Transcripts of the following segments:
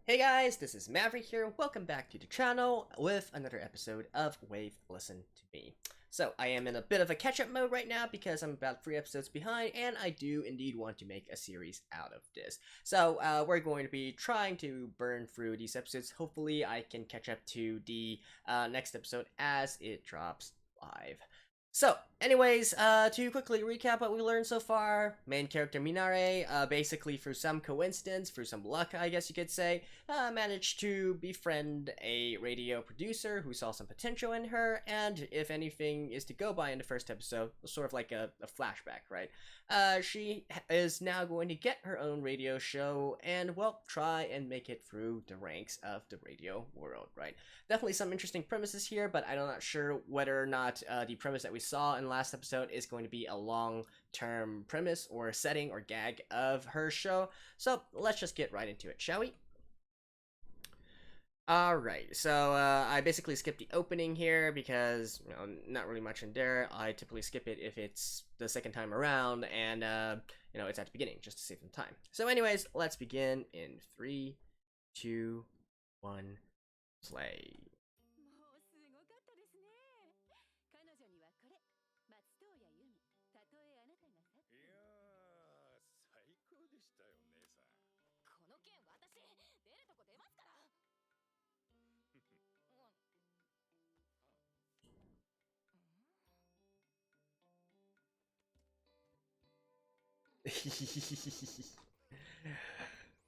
Hey guys, this is Maverick here. Welcome back to the channel with another episode of Wave Listen to Me. So, I am in a bit of a catch-up mode right now because I'm about 3 episodes behind, and I do indeed want to make a series out of this. So, we're going to be trying to burn through these episodes. Hopefully, I can catch up to the next episode as it drops live. So, anyways, to quickly recap what we learned so far, main character Minare, basically through some coincidence, through some luck, I guess you could say, managed to befriend a radio producer who saw some potential in her, and if anything is to go by in the first episode, sort of like a flashback, right? She is now going to get her own radio show and, well, try and make it through the ranks of the radio world, right? Definitely some interesting premises here, but I'm not sure whether or not the premise that we saw in the last episode is going to be a long-term premise or setting or gag of her show. So let's just get right into it, shall we? Alright, so I basically skipped the opening here because, not really much in there. I typically skip it if it's the second time around and, it's at the beginning just to save some time. So anyways, let's begin in 3, 2, 1, play.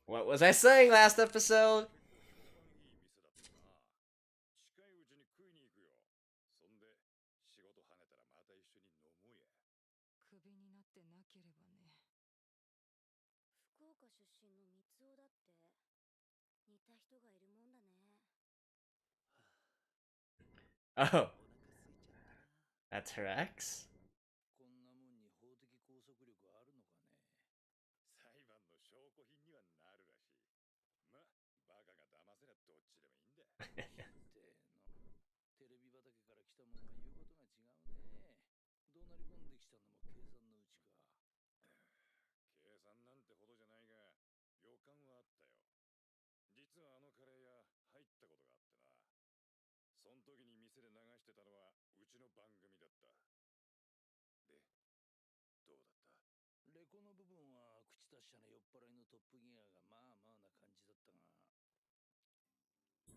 ？What was I saying last episode? Oh, that's her ex?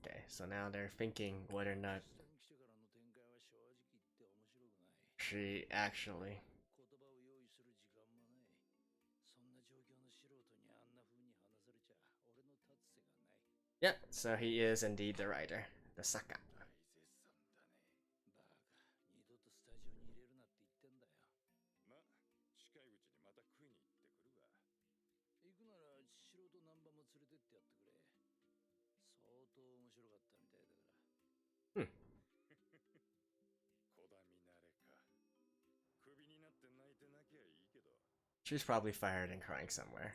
Okay, so now they're thinking whether or not she actually... Yeah, so he is indeed the writer, the Saka. Hmm. She's probably fired and crying somewhere.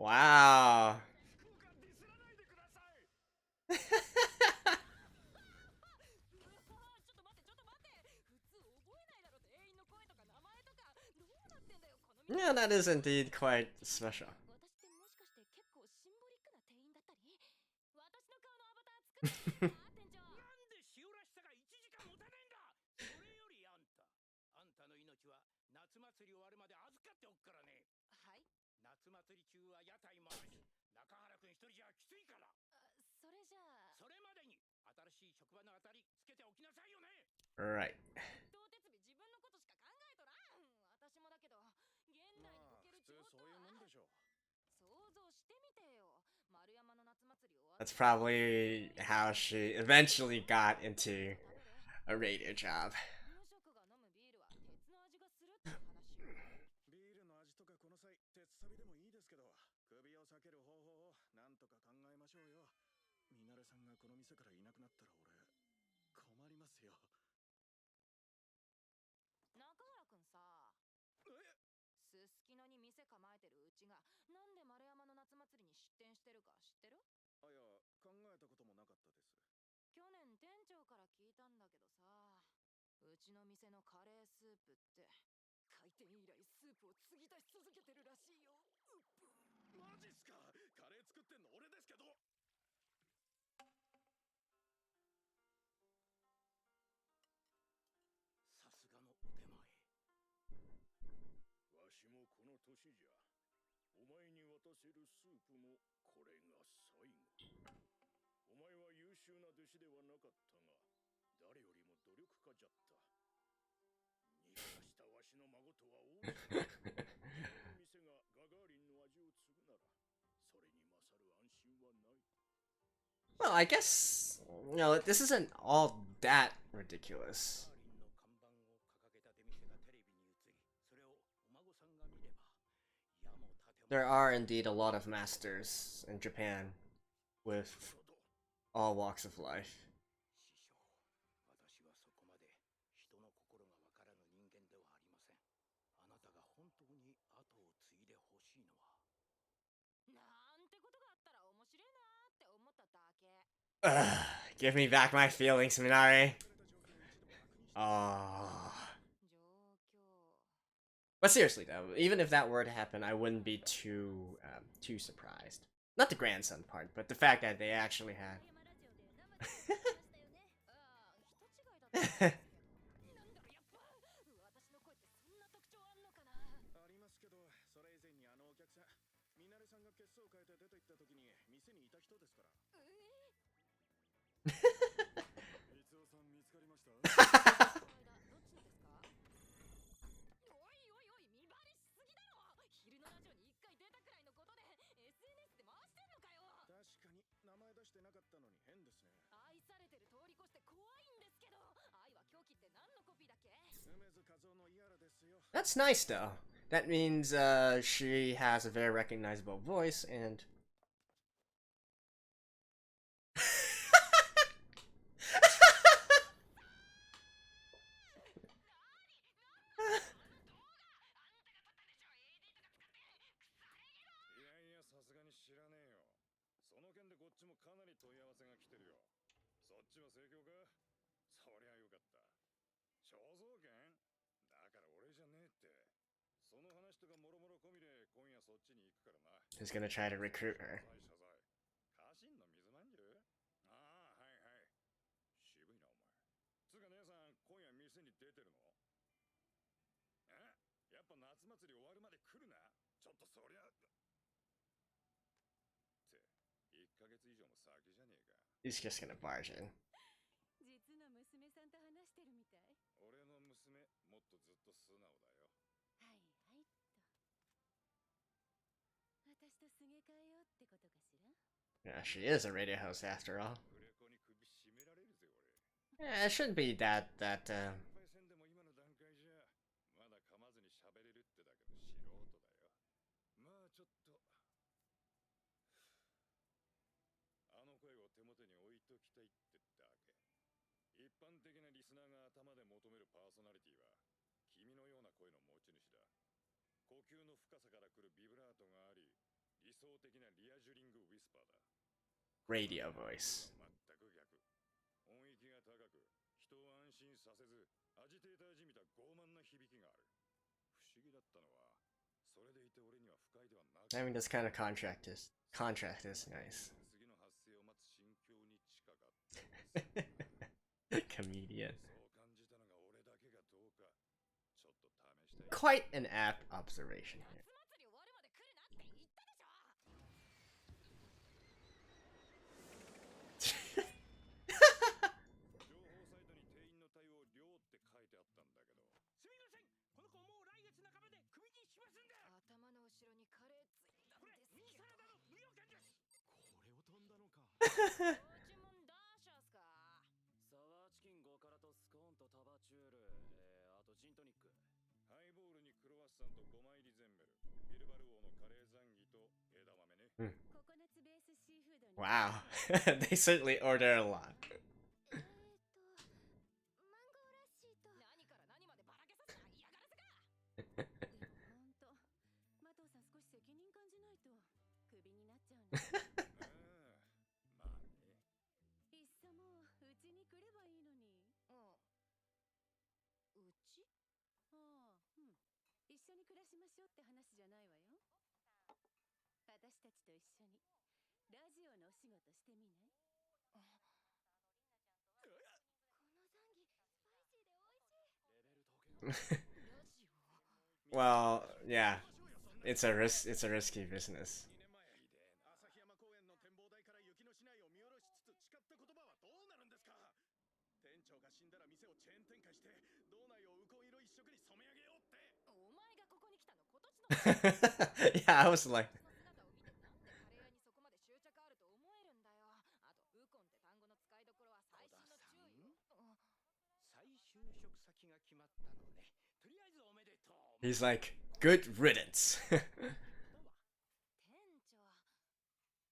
Wow. Yeah, that is indeed quite special. Right. That's probably how she eventually got into a radio job. この店からいなくなったら俺困りますよ。中原くんさ、すすきのに店構えてるうちがなんで丸山の夏祭りに出店してるか知ってる？あ、いや、考えたこともなかったです。去年店長から聞いたんだけどさ、うちの店のカレースープって開店以来スープを継ぎ足し続けてるらしいよ。マジっすか？カレー作ってんの俺ですけど。さすがのお手前。わしもこの年じゃ。お前に渡せるスープもこれが最後。お前は優秀な弟子ではなかったが、誰よりも努力家じゃった。逃げ出したわしの孫とは大違い。この店がガガーリンの味を継ぐなら、それに勝る安心はない。 Well, I guess, this isn't all that ridiculous. There are indeed a lot of masters in Japan with all walks of life. 私はそこまで人の心がわからぬ人間ではありません。あなたが本当に後を継いでほしいのは。なんてことがあったら面白いなって思っただけ。Give me back my feelings, Minare. Oh. But seriously though, even if that were to happen, I wouldn't be too surprised. Not the grandson part, but the fact that they actually had. ありますけど、それ以前にあのお客さん、ミナレさんが血相を変えて出て行った時に店にいた人ですから。いつおさん見つかりました？おいおいおい、見張りしすぎだろ。昼のラジオに1回出たくらいのことで SNS で回してんのかよ。確かに名前出してなかったのに変ですね。愛されてる通り越して怖いんですけど、愛は狂気って何のコピーだっけ？ That's nice though. That means she has a very recognizable voice and he's gonna try to recruit her. やっぱ夏祭り終わるまで来るな。ちょっとそりゃって1ヶ月以上も先じゃねえか。 He's just gonna barge in. 実の娘さんと話してるみたい。俺の娘もっとずっと素直だよ。はいはいっと。私とすげ替えようってことかしら。 Yeah, she is a radio host after all. Yeah, it shouldn't be that まあちょっとあの声を手元に置いときたいってだけ。一般的なリスナーが頭で求めるパーソナリティは君のような声の持ち主だ。呼吸の深さから来るビブラートがあり、理想的なリアジュリングウィスパーだ。 radio voice. 全く逆。音域が高く、人を安心させず、アジテーターじみた傲慢な響きがある。不思議だったのは、それでいて俺には不快ではなく。I mean, this kind of contract is nice. 次の発生を待つ心境に近かった。Comedian. そう感じたのが俺だけがどうか、ちょっと試したい。 Quite an apt observation here. 祭り終わるまで来るなって言ったでしょ。情報サイトに店員の対応量って書いてあったんだけど。すみません、この子もう来月半ばでクビにしますんで。頭の後ろにカレーついたんですけど。ミニサラダの無料券です。これを飛んだのか。ご注文ダーシャースか。サワーチキン5辛とスコーンとタバチュール、あとジントニック。ハイボールにクロワッサンと5枚入りゼンベル、ビルバル王のカレーザンギと枝豆ね。ココナッツベースシーフードに Wow. They certainly order a lot. マンゴーラッシーと何から何までばらけさせな嫌がらせか。でもほんと、マトウさん少し責任感じないとクビになっちゃうんですよ。まあね。いっそもううちに来ればいいのに。あ、うち？ああ、うん。一緒に暮らしましょうって話じゃないわよ。私たちと一緒にラジオのお仕事してみない？このザンギスパイシーで美味しい。ラジオ。Well, yeah. It's a risky business. 2年前旭山公園の展望台から雪の市内を見下ろしつつ誓った言葉はどうなるんですか。店長が死んだら店をチェーン展開して道内をウコン色一色に染め上げようって。お前がここに来たの今年の Yeah, I was like 姿を見てなんでカレー屋にそこまで執着あると思えるんだよ。あとウコンって単語の使いどころは細心の注意を。再就職先が決まったのね。とりあえずおめでとう。 he's like good riddance. 店長。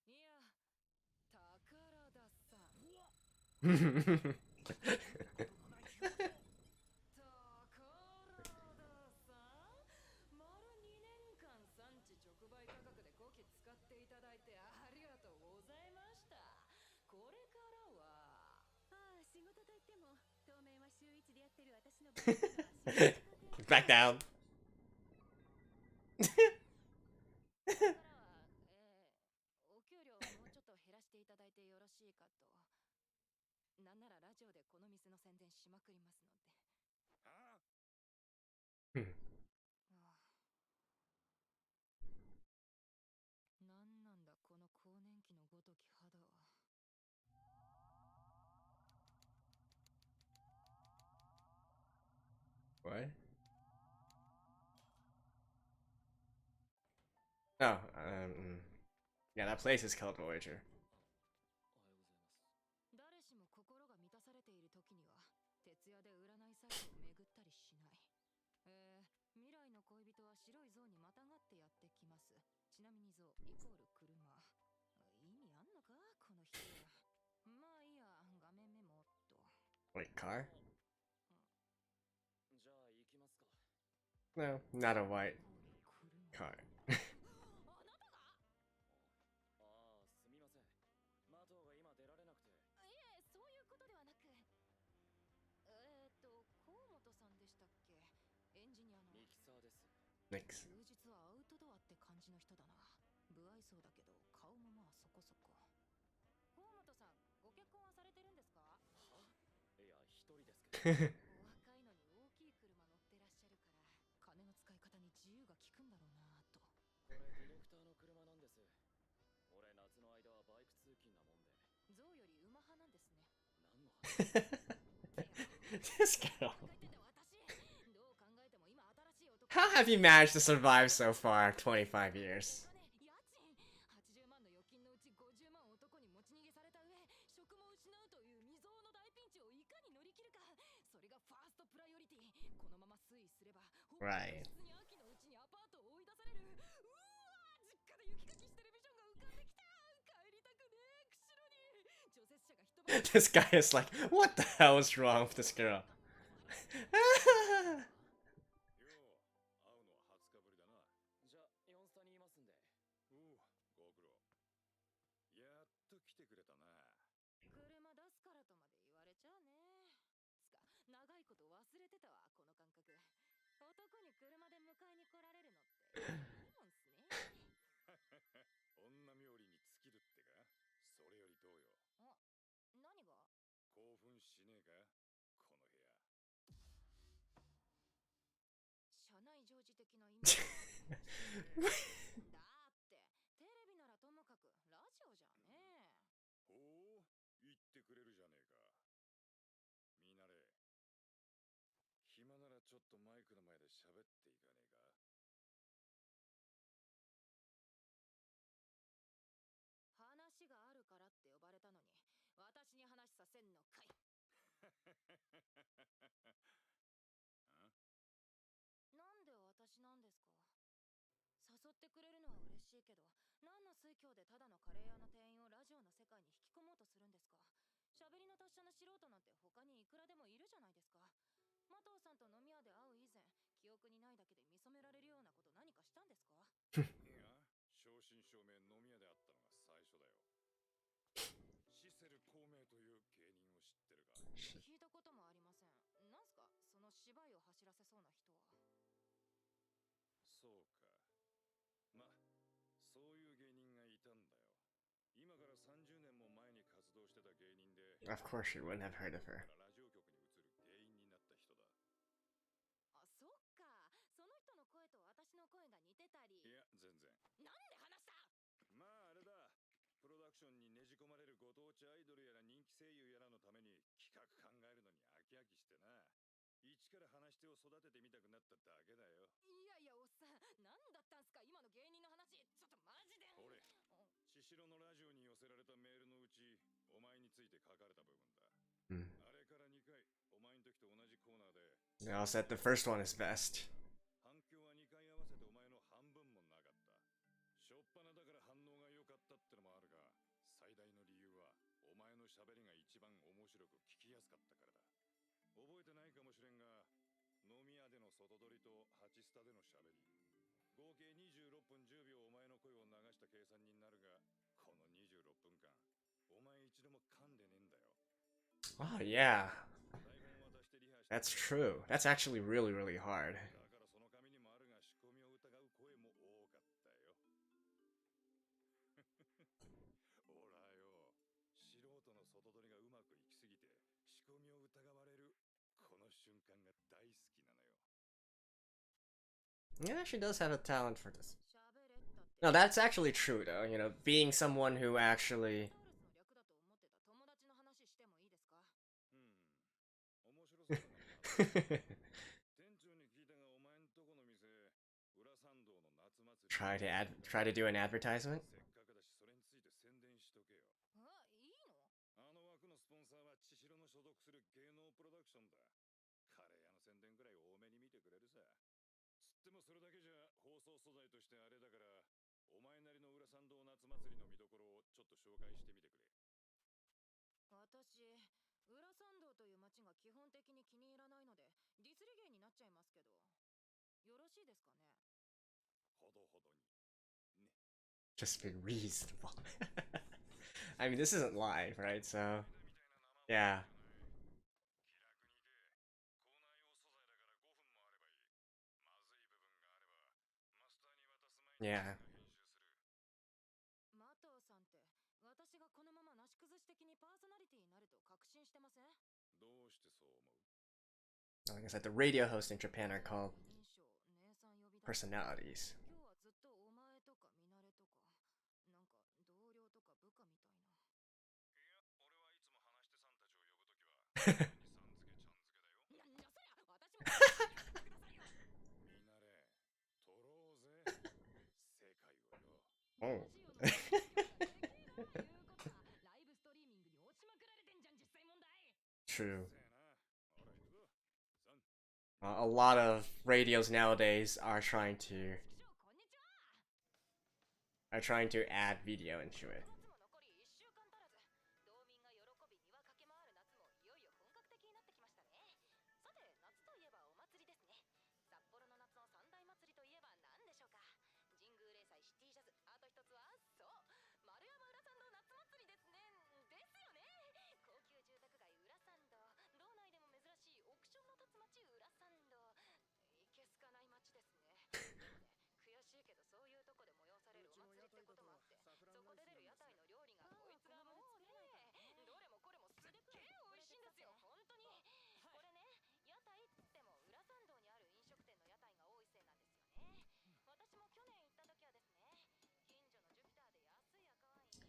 いや、宝田さん。丸2年間産地直売価格で古希使っていただいてありがとうございました。これからは仕事といっても当面は週1でやってる私のバイトはBack down. これからは、お給料もうちょっと減らしていただいてよろしいかと。なんならラジオでこの店の宣伝しまくりますので。ああ。なんなんだこの更年期のごとき肌は。What? Oh, yeah, that place is called Voyager. 誰しも心が満たされている時には徹夜で占いサイトを巡ったりしない。未来の恋人は白い像にまたがってやってきます。ちなみに像イコール車。意味あんのかこの人は。まあいいや、画面メモっと。Wait, car? じゃあ行きますか。 No, not a white car. あなたが？ああ、すみません。マトウが今出られなくて。いえ、そういうことではなく。河本さんでしたっけ？エンジニアの。ミキサーです。 Thanks. 休日はアウトドアって感じの人だな。不愛想だけど顔もまあそこそこ。河本さん、ご結婚はされてるんですか？は？いや、一人ですけど。お若いのに大きい車乗ってらっしゃるから金の使い方に自由が利くんだろうなと。これディレクターの車なんです。俺夏の間はバイク通勤なもんで。象より馬派なんですね。何の話？ This girl. 考えてて私どう考えても今新しい男。 How have you managed to survive so far? 25 years. 家賃80万の預金のうち50万男に持ち逃げされた上、職も失うという未曾有の大ピンチをいかに乗り切るか、それがファーストプライオリティ。このまま推移すれば Right. 確実に秋のうちにアパートを追い出される。うわー、実家で雪かきしてるビジョンが浮かんできた。帰りたくねえ、釧路に。除雪車が一晩 This guy is like, what the hell is wrong with this girl? よう会うのは20日ぶりだな。じゃあヨンスタにいますんで。おう、ご苦労。やっと来てくれたな。車出すからとまで言われちゃうね。つか長いこと忘れてたわこの感覚。男に車で迎えに来られるのっていいもんすね。女冥利に尽きるってか。それよりどうよ。あ、何が？興奮しねえかこの部屋。社内常時的な意味。だってテレビならともかくラジオじゃねえ。ほう、言ってくれるじゃねえか。ミナレ、暇ならちょっとマイクの前で喋っていかねえか。話があるからって呼ばれたのに私に話させんのかい。なんで私なんですか？誘誘ってくれるのは嬉しいけど、何の推挙でただのカレー屋の店員をラジオの世界に引き込もうとするんですか？喋りの達者な素人なんて他にいくらでもいるじゃないですか。マトウさんと飲み屋で会う以前、記憶にないだけで見初められるようなこと何かしたんですか？いや、正真正銘飲み屋で会ったのが最初だよ。シセル孔明という芸人を知ってるか？聞いたこともありません。なんすかその芝居を走らせそうな人は。そうか。ま、そういう芸人がいたんだよ。今から30年も前に活動してた芸人で、 Of course you wouldn't have heard of her. ラジオ局に移る原因になった人だ。あ、そっか。その人の声と私の声が似てたり。いや、全然。なんで話した？まああれだ。プロダクションにねじ込まれるご当地アイドルやら人気声優やらのために企画考えるのに飽き飽きしてな。一から話し手を育ててみたくなっただけだよ。いやいや、おっさん、何だったんすか今の芸人の話。ちょっとマジで。俺、千尋のラジオに寄せられたメールのうち、お前について書かれた部分だ。あれから2回、お前の時と同じコーナーで。They all said the first one is best. 反響は2回合わせてお前の半分もなかった。しょっぱなだから反応が良かったってのもあるが、最大の理由はお前の喋りが一番面白く聞きやすかったからだ。覚えてないかもしれんが、飲み屋での外撮りと8スタでの喋り、合計26分10秒お前の声を流した計算になるが、この26分間お前一度も噛んでねえんだよ。 Oh, yeah. 台本渡してリハして。 That's true. That's actually really, really hard. だからその紙にもあるが、仕込みを疑う声も多かったよ。ほらよ、素人の外撮りがうまくいきすぎて仕込みを疑われるこの瞬間が大好きなのよ。 Yeah, she does have a talent for this. 喋れったって。 No, that's actually true, though. You know, being someone who actually. タウルスの略だと思ってた友達の話してもいいですか？面白そうだな。店長に聞いたが、お前んとこの店、裏参道の夏祭り。try to do an advertisement? せっかくだしそれについて宣伝しとけよ。あ、いいの？あの枠のスポンサーは千尋の所属する芸能プロダクションだ。カレー屋の宣伝くらい多めに見てくれるさ。つってもそれだけじゃ放送素材としてあれだから、お前なりの裏参道夏祭りの見どころをちょっと紹介してみてくれ。私、裏参道という街が基本的に気に入らないのでディスり芸になっちゃいますけど、よろしいですかね？ほどほどにね。 Just be reasonable. I mean, this isn't live, right? So, yeah. 気楽に行け。コーナー用素材だから5分もあればいい。まずい部分があればマスターに渡す前に Yeah. 編集する。マトウさんって私がこのままなし崩し的にパーソナリティになると確信してません？どうしてそう思う？ Like I said, the radio hosts in Japan are called 印象姉さん呼び出し personalities. 今日はずっとお前とかミナレとかなんか同僚とか部下みたいな。いや、俺はいつも話し手さんたちを呼ぶときはさん付けちゃん付けだよ。なんじゃそりゃ、私もやってくださいよ。みなれ、撮ろうぜ。世界をよ。 Oh. ラジオの実況ができるいうことはライブストリーミングに押しまくられてんじゃん、実際問題。 True. せやな。ほら行くぞ。3。 A lot of radios nowadays are trying to 師匠こんにちは。 add video into it. 夏も残り1週間足らず、道民が喜び庭駆け回る夏もいよいよ本格的になってきましたね。さて、夏といえばお祭りですね。札幌の夏の三大祭りといえば何でしょうか？神宮霊祭、シティジャズ、あと一つはそう丸山裏参道夏祭りですね。ですよね。高級住宅街裏参道、道内でも珍しいオークションの立つ街裏参道。いけすかない街ですね。でもね、悔しいけどそういうとこで催されるお祭りってこともあって、そこで出る屋台の料理がこいつがもうね、どれもこれもすっげえ美味しいんですよ、本当に。これね、屋台っつっても裏参道にある飲食店の屋台が多いせいなんですよね。私も去年行った時はですね、近所のジュピターで安い赤ワイン1本買ってですね。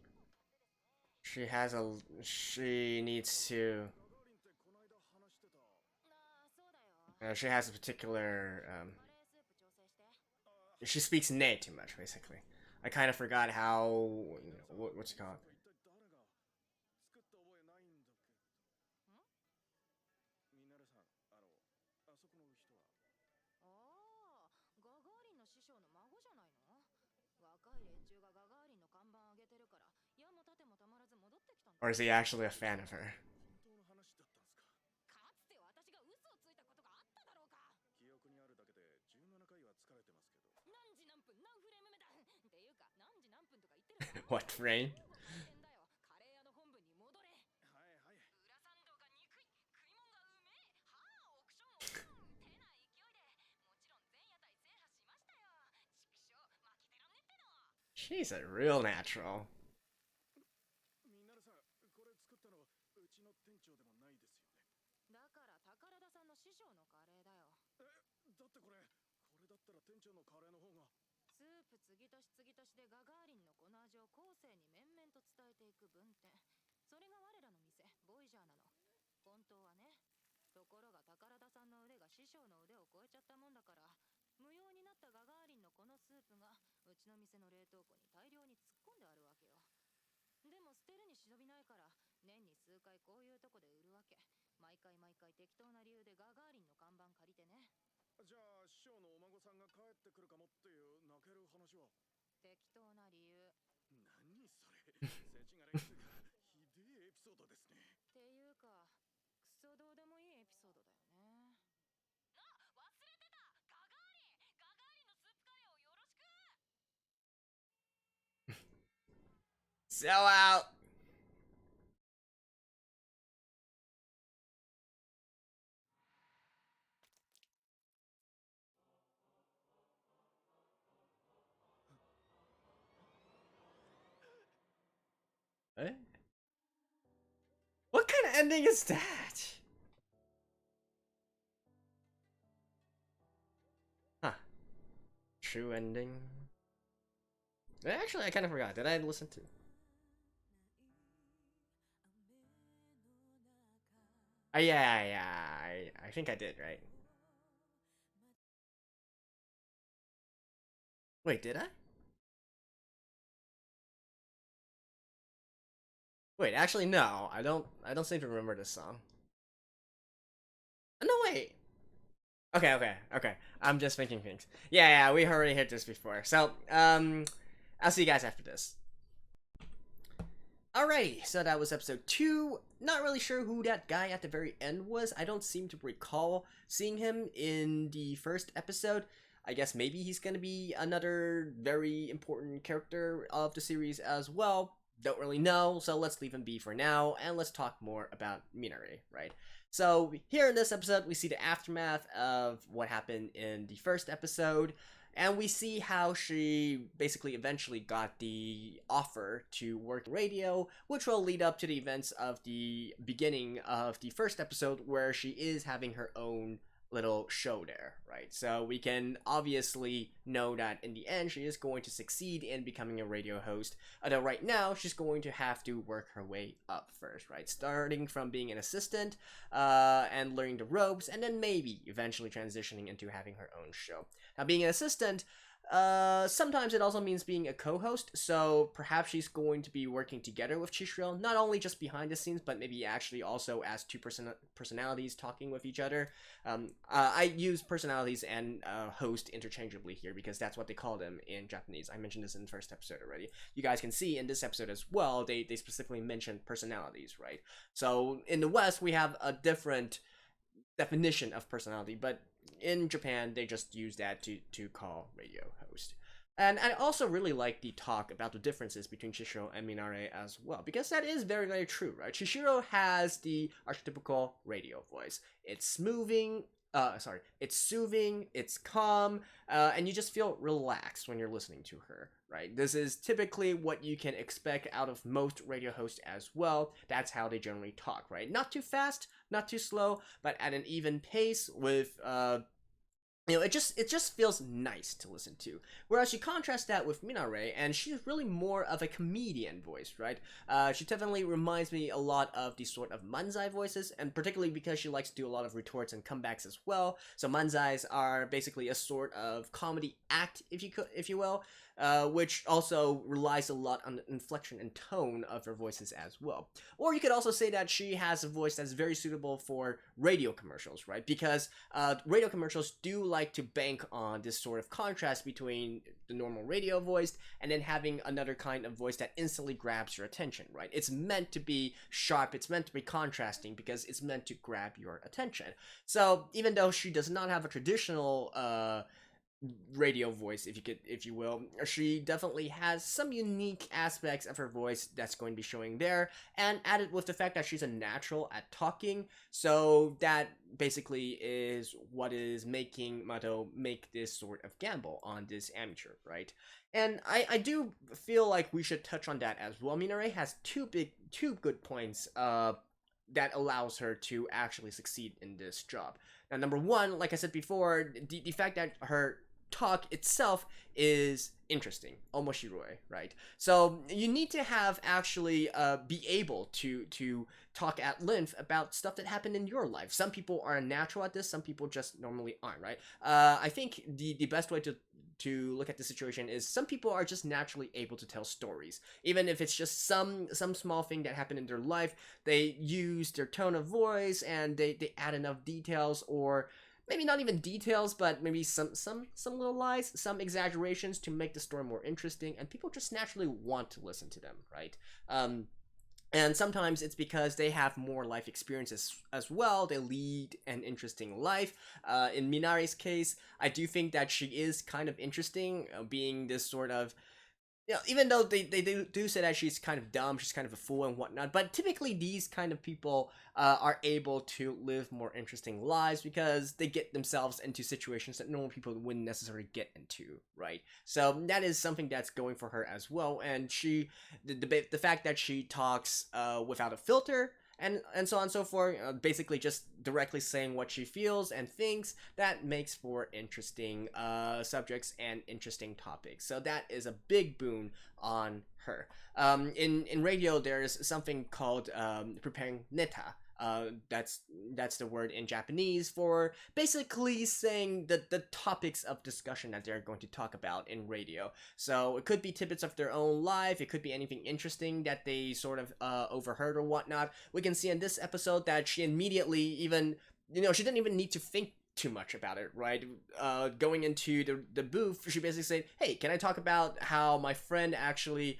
She needs to ガガーリンってこないだ話してた。ああ、そうだよ。 she has a particular カレースープ調整して。 she speaks nay too much basically. I kind of forgot how what's it called? 一体誰が作った覚えないんだけど。みなれさん、あそこの人は。ああ、ガガーリンの師匠の孫じゃないの？ Or is he actually a fan of her? 本当の話だったんすか。かつて私が嘘をついたことがあっただろうか。記憶にあるだけで17回は疲れてますけど。何時何分何フレーム目だ。っていうか何時何分とか言ってるわ。 What frame? 大変だよ。カレー屋の本部に戻れ。はいはい。裏参道が憎い。食い物がうめえ。はあ、オークションオークション。てな勢いで。もちろん前夜祭制覇しましたよ。畜生、負けてらんねっての。 She's a real natural. みなるさん、これ作ったのうちの店長でもないですよね。だから宝田さんの師匠のカレーだよ。だってこれだったら店長のカレーの方が。スープ継ぎ足し継ぎ足しでガガーリンのこの味を後世に面々と伝えていく文典。それが我らの店ボイジャーなの。本当はね。ところが宝田さんの腕が師匠の腕を超えちゃったもんだから、無用になったガガーリンのこのスープがうちの店の冷凍庫に大量に突っ込んであるわけよ。でも捨てるに忍びないから、年に数回こういうとこで売るわけ。毎回毎回適当な理由でガガーリンの看板借りてね。じゃあ師匠のお孫さんが帰ってくるかもっていう泣ける話は。適当な理由。何それ。世知辛いっていうかひでえエピソードですね。っていうか、クソどうでもいいエピソードだよね。あ、忘れてた。ガガーリンのスープカレーをよろしく。 Sell out! Eh? What kind of ending is that? Huh. True ending. Actually, I kind of forgot. Did I listen to? Yeah. I think I did, right? Wait, did I? Wait, actually, no. I don't seem to remember this song. No, wait. Okay. I'm just thinking things. Yeah, we already hit this before. So, I'll see you guys after this. Alrighty, so that was episode 2. Not really sure who that guy at the very end was. I don't seem to recall seeing him in the first episode. I guess maybe he's gonna be another very important character of the series as well. Don't really know, so let's leave him be for now, and let's talk more about Minare, right? So, here in this episode, we see the aftermath of what happened in the first episode, and we see how she basically eventually got the offer to work in radio, which will lead up to the events of the beginning of the first episode, where she is having her own little show there, right? So we can obviously know that in the end she is going to succeed in becoming a radio host, although right now she's going to have to work her way up first, right? Starting from being an assistant and learning the ropes, and then maybe eventually transitioning into having her own show. Now, being an assistant, sometimes it also means being a co-host, so perhaps she's going to be working together with Chishiro, not only just behind the scenes, but maybe actually also as two personalities talking with each other. I use personalities and host interchangeably here because that's what they call them in Japanese. I mentioned this in the first episode already. You guys can see in this episode as well, they specifically mention personalities, right? So in the West, we have a different definition of personality, but in Japan, they just use that to call radio host. And I also really like the talk about the differences between Chishiro and Minare as well, because that is very, very true, right? Chishiro has the archetypical radio voice. It's soothing, it's calm, and you just feel relaxed when you're listening to her, right? This is typically what you can expect out of most radio hosts as well. That's how they generally talk, right? Not too fast, not too slow, but at an even pace with it just feels nice to listen to. Whereas you contrast that with Minare, and she's really more of a comedian voice, right? She definitely reminds me a lot of the sort of manzai voices, and particularly because she likes to do a lot of retorts and comebacks as well. So manzais are basically a sort of comedy act, if you will. which also relies a lot on the inflection and tone of her voices as well. Or you could also say that she has a voice that's very suitable for radio commercials, right? Because radio commercials do like to bank on this sort of contrast between the normal radio voice and then having another kind of voice that instantly grabs your attention, right? It's meant to be sharp, it's meant to be contrasting because it's meant to grab your attention. So even though she does not have a traditional radio voice, if you will, she definitely has some unique aspects of her voice that's going to be showing there, and added with the fact that she's a natural at talking, so that basically is what is making Mato make this sort of gamble on this amateur, right? And I do feel like we should touch on that as well. Minare has two good points that allows her to actually succeed in this job. Now, number one, like I said before, the fact that her talk itself is interesting, almost shiroi, right? So you need to have actually be able to talk at length about stuff that happened in your life. Some people are natural at this, some people just normally aren't, right? I think the best way to look at the situation is some people are just naturally able to tell stories, even if it's just some small thing that happened in their life. They use their tone of voice and they add enough details, or maybe not even details, but maybe some little lies, some exaggerations to make the story more interesting, and people just naturally want to listen to them, right? And sometimes it's because they have more life experiences as well. They lead an interesting life. In Minare's case, I do think that she is kind of interesting, being this sort of, you know, even though they do say that she's kind of dumb, she's kind of a fool and whatnot, but typically these kind of people are able to live more interesting lives because they get themselves into situations that normal people wouldn't necessarily get into, right? So that is something that's going for her as well, and the fact that she talks without a filter, and so on and so forth, basically just directly saying what she feels and thinks, that makes for interesting subjects and interesting topics. So that is a big boon on her. In radio, there's something called preparing neta. That's the word in Japanese for basically saying the topics of discussion that they're going to talk about in radio. So it could be tidbits of their own life, it could be anything interesting that they sort of overheard or whatnot. We can see in this episode that she immediately even, she didn't even need to think too much about it, right? Going into the booth, she basically said, hey, can I talk about how my friend actually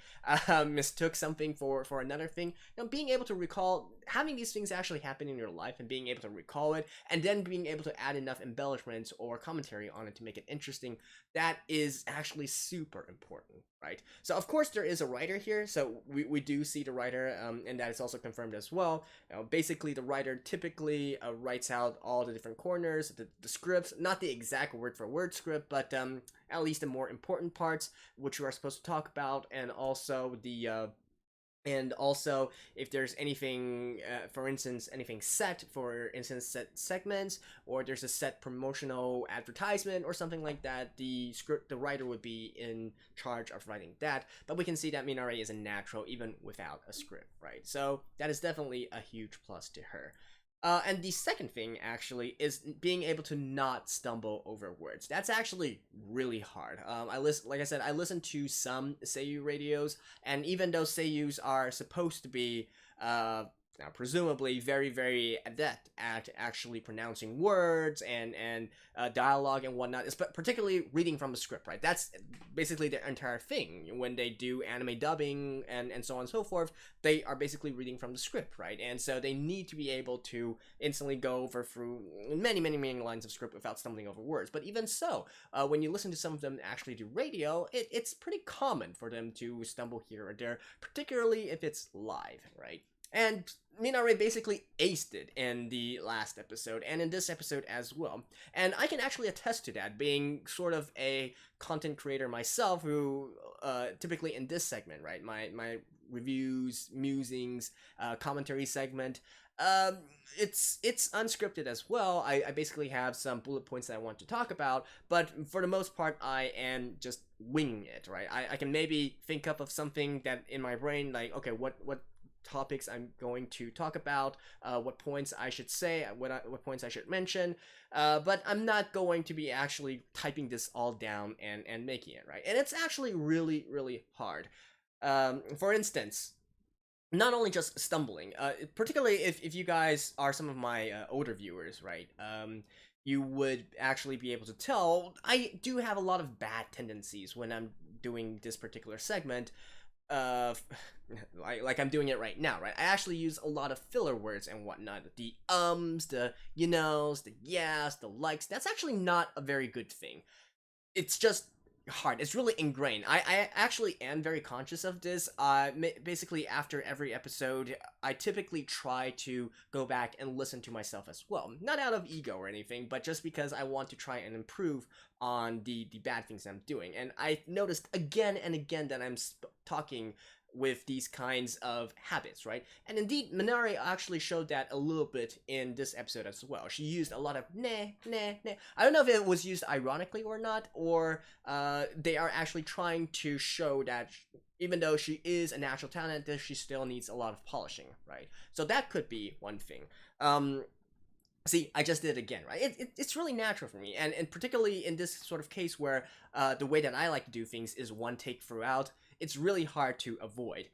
mistook something for another thing? Being able to recall, having these things actually happen in your life and being able to recall it, and then being able to add enough embellishments or commentary on it to make it interesting, that is actually super important, right? So of course there is a writer here, so we do see the writer, and that is also confirmed as well. Basically the writer typically writes out all the different corners, the scripts, not the exact word for word script, but at least the more important parts which we are supposed to talk about, and also if there's anything, for instance, anything set, for instance, set segments, or there's a set promotional advertisement or something like that, the writer would be in charge of writing that. But we can see that Minare is a natural even without a script, right? So that is definitely a huge plus to her. And the second thing, actually, is being able to not stumble over words. That's actually really hard. I listen to some Seiyu radios, and even though Seiyus are supposed to be, now presumably very, very adept at actually pronouncing words and dialogue and whatnot, particularly reading from the script, right? That's basically their entire thing. When they do anime dubbing and so on and so forth, they are basically reading from the script, right? And so they need to be able to instantly go through many, many, many lines of script without stumbling over words. But even so, when you listen to some of them actually do radio, it's pretty common for them to stumble here or there, particularly if it's live, right? And Minare basically aced it in the last episode, and in this episode as well. And I can actually attest to that, being sort of a content creator myself, who, typically in this segment, right, my reviews, musings, commentary segment, it's unscripted as well. I basically have some bullet points that I want to talk about, but for the most part, I am just winging it, right? I can maybe think up of something that in my brain, like, okay, what topics I'm going to talk about, what points I should say, what points I should mention, but I'm not going to be actually typing this all down and making it, right? And it's actually really, really hard. For instance, not only just stumbling, particularly if you guys are some of my older viewers, right? You would actually be able to tell I do have a lot of bad tendencies when I'm doing this particular segment. Like I'm doing it right now, right? I actually use a lot of filler words and whatnot. The the you knows, the yes, the likes. That's actually not a very good thing. It's just hard. It's really ingrained. I actually am very conscious of this. Basically after every episode, I typically try to go back and listen to myself as well. Not out of ego or anything, but just because I want to try and improve on the bad things I'm doing. And I noticed again and again that I'm talking with these kinds of habits, right? And indeed, Minare actually showed that a little bit in this episode as well. She used a lot of nah, nah, nah. I don't know if it was used ironically or not, or they are actually trying to show that even though she is a natural talent, that she still needs a lot of polishing, right? So that could be one thing. See, I just did it again, right? It's really natural for me, and particularly in this sort of case where the way that I like to do things is one take throughout, it's really hard to avoid.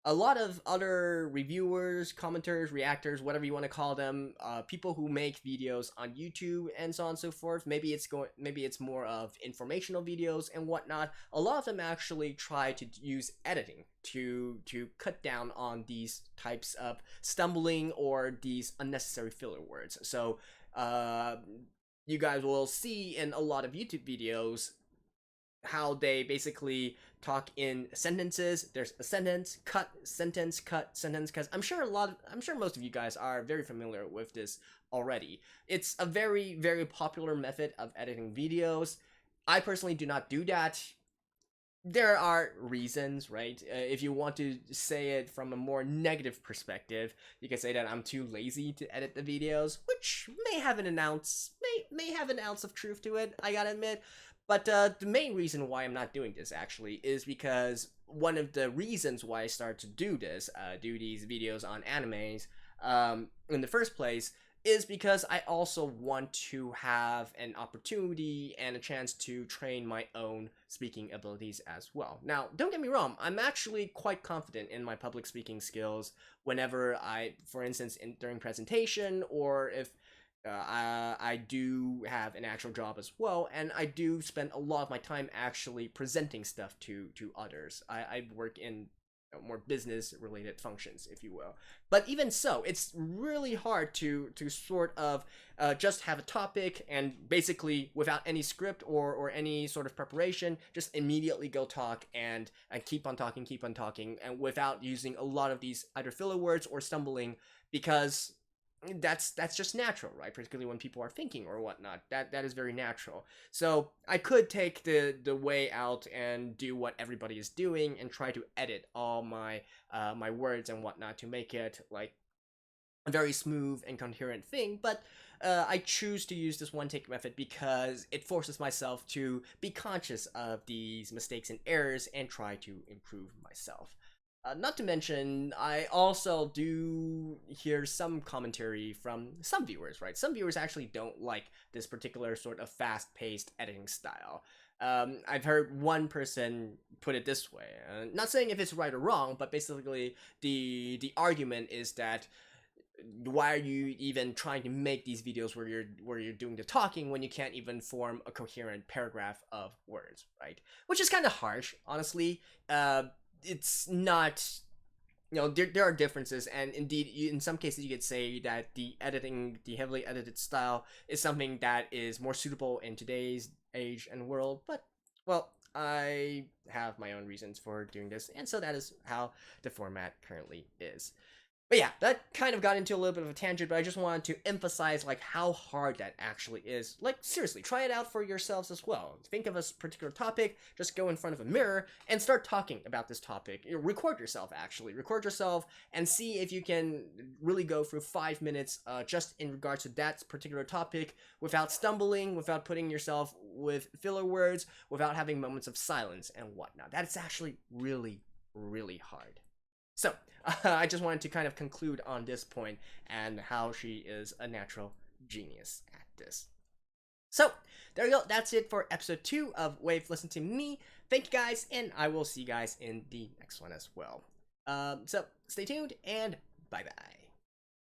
A lot of other reviewers, commenters, reactors, whatever you want to call them, people who make videos on YouTube and so on and so forth. Maybe it's more of informational videos and whatnot. A lot of them actually try to use editing to cut down on these types of stumbling or these unnecessary filler words. So you guys will see in a lot of YouTube videos how they basically talk in sentences. There's a sentence, cut, sentence, cut, sentence, cut. I'm sure most of you guys are very familiar with this already. It's a very, very popular method of editing videos. I personally do not do that. There are reasons, right? If you want to say it from a more negative perspective, you can say that I'm too lazy to edit the videos, which may have an ounce of truth to it, I gotta admit. But the main reason why I'm not doing this actually is because one of the reasons why I started to do this, do these videos on animes, in the first place, is because I also want to have an opportunity and a chance to train my own speaking abilities as well. Now, don't get me wrong, I'm actually quite confident in my public speaking skills whenever for instance, during presentation, or if I do have an actual job as well, and I do spend a lot of my time actually presenting stuff to others. I work in more business related functions, if you will. But even so, it's really hard to sort of just have a topic and basically without any script or any sort of preparation, just immediately go talk and keep on talking, and without using a lot of these either filler words or stumbling, because that's just natural, right? Particularly when people are thinking or whatnot. That is very natural. So I could take the way out and do what everybody is doing and try to edit all my my words and whatnot to make it like a very smooth and coherent thing, but I choose to use this one take method because it forces myself to be conscious of these mistakes and errors and try to improve myself. Not to mention, I also do hear some commentary from some viewers, right? Some viewers actually don't like this particular sort of fast-paced editing style. I've heard one person put it this way, not saying if it's right or wrong, but basically the argument is that why are you even trying to make these videos where you're doing the talking when you can't even form a coherent paragraph of words, right? Which is kind of harsh, honestly. It's not, there are differences, and indeed in some cases you could say that the heavily edited style is something that is more suitable in today's age and world, but well, I have my own reasons for doing this, and so that is how the format currently is. But yeah, that kind of got into a little bit of a tangent, but I just wanted to emphasize like how hard that actually is. Like seriously, try it out for yourselves as well. Think of a particular topic, just go in front of a mirror and start talking about this topic. Record yourself and see if you can really go through 5 minutes just in regards to that particular topic without stumbling, without putting yourself with filler words, without having moments of silence and whatnot. That's actually really, really hard. So, I just wanted to kind of conclude on this point and how she is a natural genius at this. So, there you go. That's it for episode 2 of Wave Listen to Me. Thank you guys, and I will see you guys in the next one as well. So, stay tuned, and bye-bye.